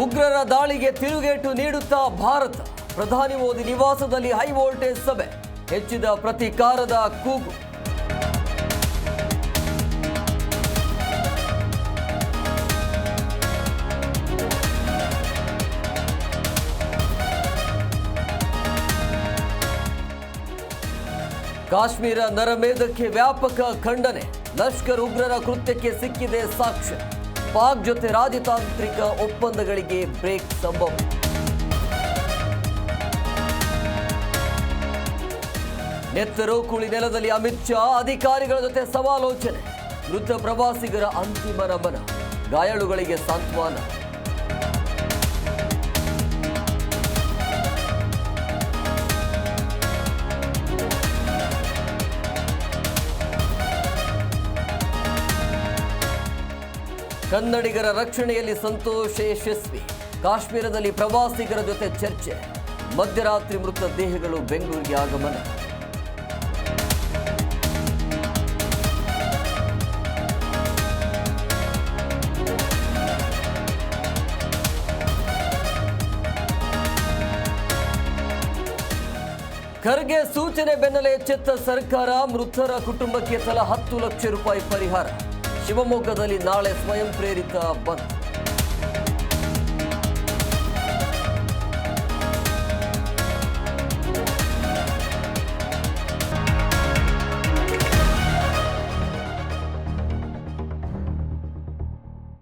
ಉಗ್ರರ ದಾಳಿಗೆ ತಿರುಗೇಟು ನೀಡುತ್ತಾ ಭಾರತ. ಪ್ರಧಾನಿ ಮೋದಿ ನಿವಾಸದಲ್ಲಿ ಹೈ ವೋಲ್ಟೇಜ್ ಸಭೆ, ಹೆಚ್ಚಿದ ಪ್ರತೀಕಾರದ ಕೂಗು. ಕಾಶ್ಮೀರ ನರಮೇಧಕ್ಕೆ ವ್ಯಾಪಕ ಖಂಡನೆ. ಲಷ್ಕರ್ ಉಗ್ರರ ಕೃತ್ಯಕ್ಕೆ ಸಿಕ್ಕಿದೆ ಸಾಕ್ಷ್ಯ. ಪಾಕ್ ಜೊತೆ ರಾಜತಾಂತ್ರಿಕ ಒಪ್ಪಂದಗಳಿಗೆ ಬ್ರೇಕ್ ಸಂಭವ. ನೆತ್ತರು ಕುಳಿ ನೆಲದಲ್ಲಿ ಅಮಿತ್ ಶಾ ಅಧಿಕಾರಿಗಳ ಜೊತೆ ಸಮಾಲೋಚನೆ. ಮೃತ ಪ್ರವಾಸಿಗರ ಅಂತಿಮ ನಮನ, ಗಾಯಾಳುಗಳಿಗೆ ಸಾಂತ್ವನ. ಕನ್ನಡಿಗರ ರಕ್ಷಣೆಯಲ್ಲಿ ಸಂತೋಷ ಯಶಸ್ವಿ. ಕಾಶ್ಮೀರದಲ್ಲಿ ಪ್ರವಾಸಿಗರ ಜೊತೆ ಚರ್ಚೆ. ಮಧ್ಯರಾತ್ರಿ ಮೃತ ದೇಹಗಳು ಬೆಂಗಳೂರಿಗೆ ಆಗಮನ. ಖರ್ಗೆ ಸೂಚನೆ ಬೆನ್ನಲ್ಲೇ ಎಚ್ಚೆತ್ತ ಸರ್ಕಾರ. ಮೃತರ ಕುಟುಂಬಕ್ಕೆ ತಲಾ 10 ಲಕ್ಷ ರೂಪಾಯಿ ಪರಿಹಾರ. ಶಿವಮೊಗ್ಗದಲ್ಲಿ ನಾಳೆ ಸ್ವಯಂ ಪ್ರೇರಿತ ಬಂದ್.